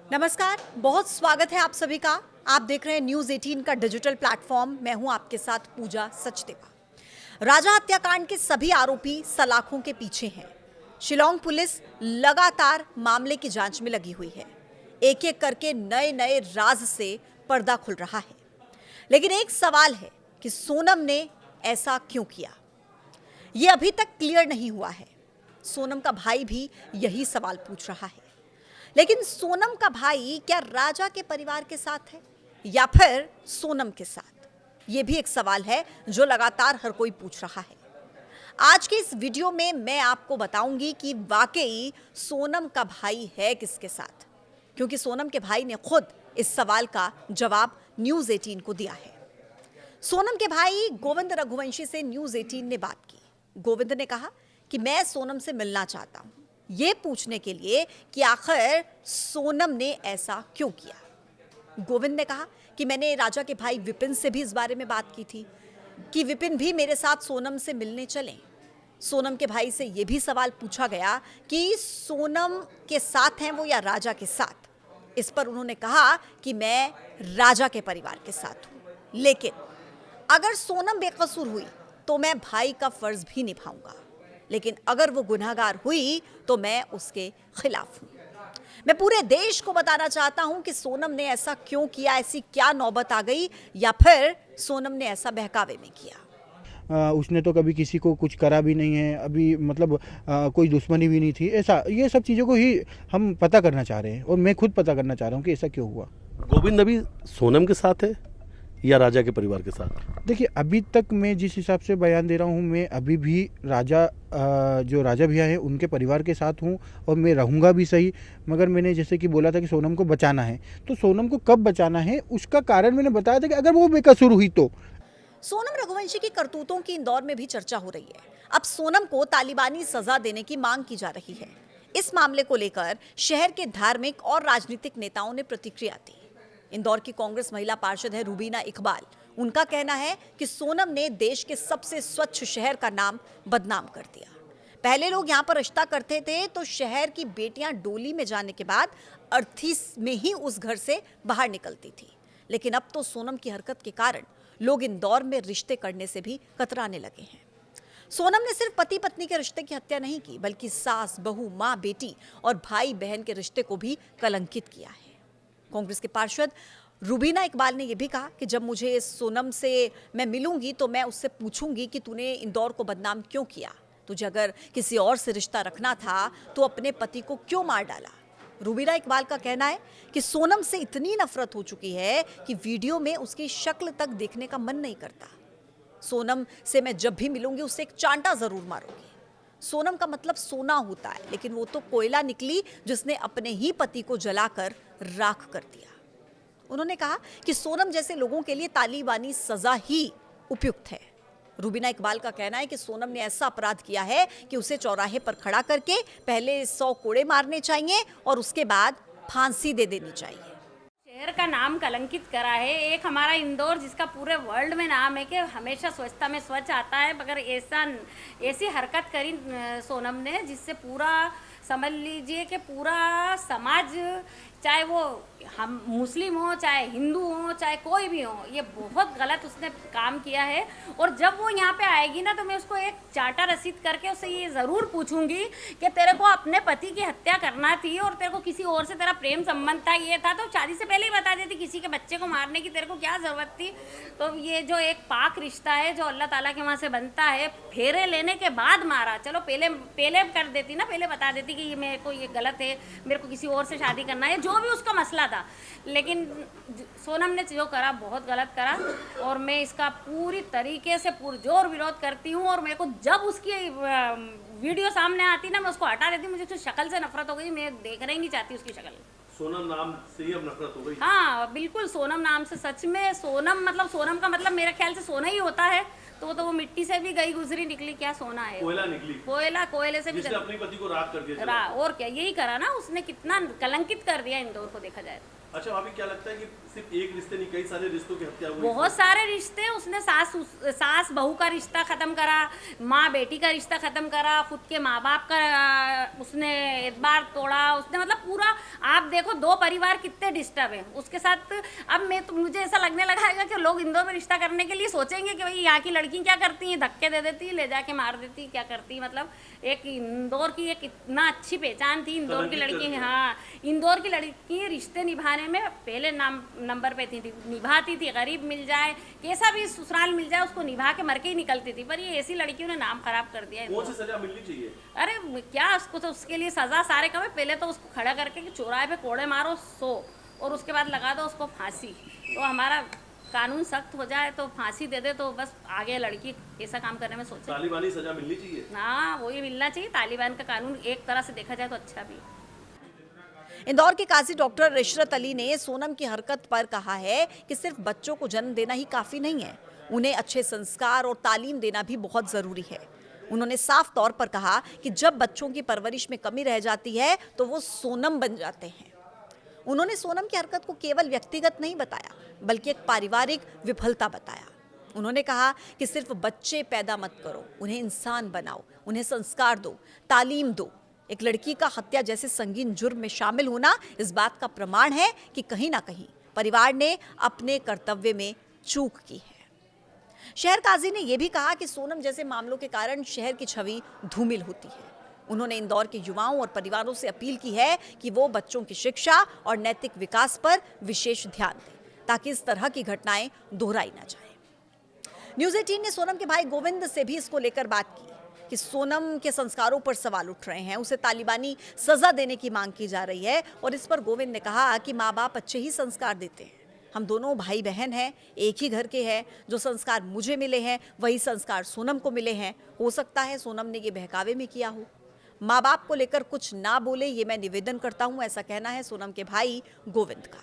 नमस्कार, बहुत स्वागत है आप सभी का। आप देख रहे हैं न्यूज़ 18 का डिजिटल प्लेटफॉर्म। मैं हूं आपके साथ पूजा सचदेवा। राजा हत्याकांड के सभी आरोपी सलाखों के पीछे हैं। शिलांग पुलिस लगातार मामले की जांच में लगी हुई है। एक एक करके नए नए राज से पर्दा खुल रहा है। लेकिन एक सवाल है कि सोनम ने ऐसा क्यों किया, ये अभी तक क्लियर नहीं हुआ है। सोनम का भाई भी यही सवाल पूछ रहा है। लेकिन सोनम का भाई क्या राजा के परिवार के साथ है या फिर सोनम के साथ? यह भी एक सवाल है जो लगातार हर कोई पूछ रहा है। आज के इस वीडियो में मैं आपको बताऊंगी कि वाकई सोनम का भाई है किसके साथ, क्योंकि सोनम के भाई ने खुद इस सवाल का जवाब न्यूज़ 18 को दिया है। सोनम के भाई गोविंद रघुवंशी से न्यूज़ 18 ने बात की। गोविंद ने कहा कि मैं सोनम से मिलना चाहता हूं, ये पूछने के लिए कि आखिर सोनम ने ऐसा क्यों किया। गोविंद ने कहा कि मैंने राजा के भाई विपिन से भी इस बारे में बात की थी कि विपिन भी मेरे साथ सोनम से मिलने चलें। सोनम के भाई से यह भी सवाल पूछा गया कि सोनम के साथ हैं वो या राजा के साथ। इस पर उन्होंने कहा कि मैं राजा के परिवार के साथ हूं, लेकिन अगर सोनम बेकसूर हुई तो मैं भाई का फर्ज भी निभाऊंगा, लेकिन अगर वो गुनहगार हुई तो मैं उसके खिलाफ हूं। मैं पूरे देश को बताना चाहता हूं कि सोनम ने ऐसा क्यों किया, ऐसी क्या नौबत आ गई, या फिर सोनम ने ऐसा बहकावे में किया। उसने तो कभी किसी को कुछ करा भी नहीं है, अभी मतलब कोई दुश्मनी भी नहीं थी। ऐसा ये सब चीज़ों को ही हम पता करना चाह रहे हैं और मैं खुद पता करना चाह रहा हूँ कि ऐसा क्यों हुआ। गोविंद अभी सोनम के साथ है या राजा के परिवार के साथ? देखिए, अभी तक मैं जिस हिसाब से बयान दे रहा हूँ, मैं अभी भी जो राजा भैया हैं उनके परिवार के साथ हूँ और मैं रहूँगा भी सही। मगर मैंने जैसे कि बोला था कि सोनम को बचाना है, तो सोनम को कब बचाना है उसका कारण मैंने बताया था कि अगर वो बेकसूर हुई तो। सोनम रघुवंशी की करतूतों की इंदौर में भी चर्चा हो रही है। अब सोनम को तालिबानी सजा देने की मांग की जा रही है। इस मामले को लेकर शहर के धार्मिक और राजनीतिक नेताओं ने प्रतिक्रिया दी। इंदौर की कांग्रेस महिला पार्षद है रूबीना इकबाल। उनका कहना है कि सोनम ने देश के सबसे स्वच्छ शहर का नाम बदनाम कर दिया। पहले लोग यहां पर रिश्ता करते थे तो शहर की बेटियां डोली में जाने के बाद अर्थी में ही उस घर से बाहर निकलती थी, लेकिन अब तो सोनम की हरकत के कारण लोग इंदौर में रिश्ते करने से भी कतराने लगे हैं। सोनम ने सिर्फ पति पत्नी के रिश्ते की हत्या नहीं की, बल्कि सास, बहू, मां, बेटी और भाई बहन के रिश्ते को भी कलंकित किया है। कांग्रेस के पार्षद रूबीना इकबाल ने यह भी कहा कि जब मुझे सोनम से मैं मिलूंगी तो मैं उससे पूछूंगी कि तूने इंदौर को बदनाम क्यों किया, तुझे अगर किसी और से रिश्ता रखना था तो अपने पति को क्यों मार डाला। रूबीना इकबाल का कहना है कि सोनम से इतनी नफरत हो चुकी है कि वीडियो में उसकी शक्ल तक देखने का मन नहीं करता। सोनम से मैं जब भी मिलूंगी उससे एक चांटा जरूर मारूंगी। सोनम का मतलब सोना होता है, लेकिन वो तो कोयला निकली जिसने अपने ही पति को जलाकर राख कर दिया। उन्होंने कहा कि सोनम जैसे लोगों के लिए तालिबानी सजा ही उपयुक्त है। रूबीना इकबाल का कहना है कि सोनम ने ऐसा अपराध किया है कि उसे चौराहे पर खड़ा करके पहले 100 कोड़े मारने चाहिए और उसके बाद फांसी दे देनी चाहिए। शहर का नाम कलंकित करा है। एक हमारा इंदौर जिसका पूरे वर्ल्ड में नाम है कि हमेशा स्वच्छता में स्वच्छ आता है, मगर ऐसी हरकत करी सोनम ने जिससे पूरा समझ लीजिए कि पूरा समाज, चाहे वो हम मुस्लिम हो, चाहे हिंदू हो, चाहे कोई भी हो, ये बहुत गलत उसने काम किया है। और जब वो यहाँ पे आएगी ना तो मैं उसको एक चार्टा रसीद करके उससे ये ज़रूर पूछूंगी कि तेरे को अपने पति की हत्या करना थी और तेरे को किसी और से तेरा प्रेम संबंध था, ये था, तो शादी से पहले ही बता देती। किसी के बच्चे को मारने की तेरे को क्या ज़रूरत थी? तो ये जो एक पाक रिश्ता है जो अल्लाह ताला के वहाँ से बनता है, फेरे लेने के बाद मारा, चलो पहले कर देती ना, पहले बता देती कि ये मेरे को ये गलत है, मेरे को किसी और से शादी करना है, जो भी उसका मसला था। लेकिन सोनम ने जो करा बहुत गलत करा और मैं इसका पूरी तरीके से पुरजोर विरोध करती हूँ। और मेरे को जब उसकी वीडियो सामने आती ना मैं उसको हटा देती। मुझे उसकी शक्ल से नफरत हो गई, मैं देखना ही नहीं चाहती उसकी शक्ल। सोनम नाम से ही अब नफरत हो गई? हाँ बिल्कुल, सोनम नाम से। सच में सोनम का मतलब मेरे ख्याल से सोना ही होता है। तो वो मिट्टी से भी गई गुजरी निकली, क्या सोना है? कोयला निकली। कोयले से भी अपने पति को राख कर दिया। और क्या, यही करा ना उसने, कितना कलंकित कर दिया इंदौर को देखा जाए। अच्छा भाभी, क्या लगता है कि सिर्फ एक रिश्ते नहीं, कई सारे रिश्तों की हत्या हुई? बहुत सारे रिश्ते उसने सास बहू का रिश्ता ख़त्म करा, माँ बेटी का रिश्ता ख़त्म करा, खुद के माँ बाप का उसने एतबार तोड़ा उसने, मतलब पूरा आप देखो 2 परिवार कितने डिस्टर्ब हैं उसके साथ। अब मुझे ऐसा लगने लगा है कि लोग इंदौर में रिश्ता करने के लिए सोचेंगे कि भाई यहाँ की लड़की क्या करती हैं, धक्के दे देती, ले जाके मार देती, क्या करती। मतलब एक इंदौर की एक इतना अच्छी पहचान थी इंदौर की लड़की। हाँ, इंदौर की लड़की रिश्ते निभाने में पहले नंबर पे थी, निभाती थी, गरीब मिल जाए कैसा भी ससुराल मिल जाए उसको निभा के मर के ही निकलती थी। पर ये ऐसी लड़कियों ने नाम खराब कर दिया। कौन सी सजा मिलनी चाहिए? अरे क्या उसको, तो उसके लिए सजा सारे कम है। पहले तो उसको खड़ा करके कि चौराहे पे कोड़े मारो 100 और उसके बाद लगा दो उसको फांसी। तो हमारा कानून सख्त हो जाए तो फांसी दे दे तो बस आगे लड़की ऐसा काम करने में सोचे। तालिबानी सजा मिलनी चाहिए। हाँ, वही मिलना चाहिए। तालिबान का कानून एक तरह से देखा जाए तो अच्छा भी है। इंदौर के काजी डॉक्टर इशरत अली ने सोनम की हरकत पर कहा है कि सिर्फ बच्चों को जन्म देना ही काफी नहीं है, उन्हें अच्छे संस्कार और तालीम देना भी बहुत जरूरी है। उन्होंने साफ तौर पर कहा कि जब बच्चों की परवरिश में कमी रह जाती है तो वो सोनम बन जाते हैं। उन्होंने सोनम की हरकत को केवल व्यक्तिगत नहीं बताया बल्कि एक पारिवारिक विफलता बताया। उन्होंने कहा कि सिर्फ बच्चे पैदा मत करो, उन्हें इंसान बनाओ, उन्हें संस्कार दो, तालीम दो। एक लड़की का हत्या जैसे संगीन जुर्म में शामिल होना इस बात का प्रमाण है कि कहीं ना कहीं परिवार ने अपने कर्तव्य में चूक की है। शहर काजी ने यह भी कहा कि सोनम जैसे मामलों के कारण शहर की छवि धूमिल होती है। उन्होंने इंदौर के युवाओं और परिवारों से अपील की है कि वो बच्चों की शिक्षा और नैतिक विकास पर विशेष ध्यान दें ताकि इस तरह की घटनाएं दोहराई ना जाए। न्यूज़ 18 ने सोनम के भाई गोविंद से भी इसको लेकर बात की कि सोनम के संस्कारों पर सवाल उठ रहे हैं, उसे तालिबानी सजा देने की मांग की जा रही है। और इस पर गोविंद ने कहा कि माँ बाप अच्छे ही संस्कार देते हैं, हम दोनों भाई बहन हैं, एक ही घर के हैं, जो संस्कार मुझे मिले हैं वही संस्कार सोनम को मिले हैं। हो सकता है सोनम ने ये बहकावे में किया हो। माँ बाप को लेकर कुछ ना बोले ये मैं निवेदन करता हूँ, ऐसा कहना है सोनम के भाई गोविंद का।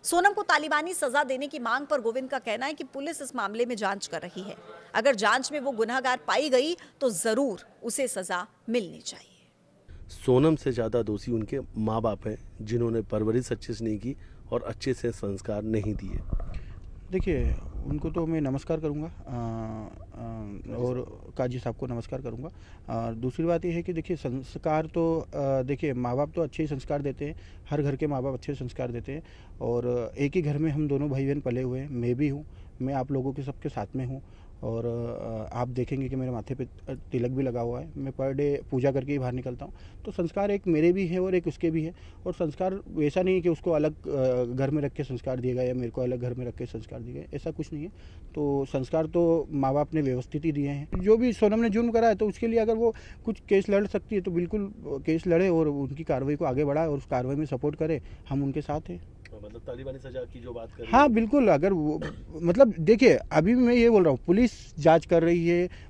सोनम को तालिबानी सजा देने की मांग पर गोविंद का कहना है कि पुलिस इस मामले में जांच कर रही है, अगर जांच में वो गुनहगार पाई गई तो जरूर उसे सजा मिलनी चाहिए। सोनम से ज़्यादा दोषी उनके माँ बाप हैं जिन्होंने परवरिश अच्छे से नहीं की और अच्छे से संस्कार नहीं दिए। देखिए, उनको तो मैं नमस्कार करूंगा और काजी साहब को नमस्कार करूंगा। दूसरी बात ये है कि देखिए संस्कार तो देखिए माँ बाप तो अच्छे ही संस्कार देते हैं, हर घर के माँ बाप अच्छे संस्कार देते हैं। और एक ही घर में हम दोनों भाई बहन पले हुए हैं, मैं भी हूँ, मैं आप लोगों के सबके साथ में हूँ। और आप देखेंगे कि मेरे माथे पे तिलक भी लगा हुआ है, मैं पर डे पूजा करके ही बाहर निकलता हूँ। तो संस्कार एक मेरे भी है और एक उसके भी है। और संस्कार वैसा नहीं है कि उसको अलग घर में रख के संस्कार दिए गए या मेरे को अलग घर में रख के संस्कार दिए गए, ऐसा कुछ नहीं है। तो संस्कार तो माँ बाप ने व्यवस्थित ही दिए हैं। जो भी सोनम ने जुर्म करा है तो उसके लिए अगर वो कुछ केस लड़ सकती है तो बिल्कुल केस लड़े और उनकी कार्रवाई को आगे बढ़ाए और उस कार्रवाई में सपोर्ट करे, हम उनके साथ हैं। मतलब तालिबानी सजा की जो बात कर रही हाँ बिल्कुल, अगर वो मतलब देखिए अभी मैं ये बोल रहा हूँ पुलिस जांच कर रही है,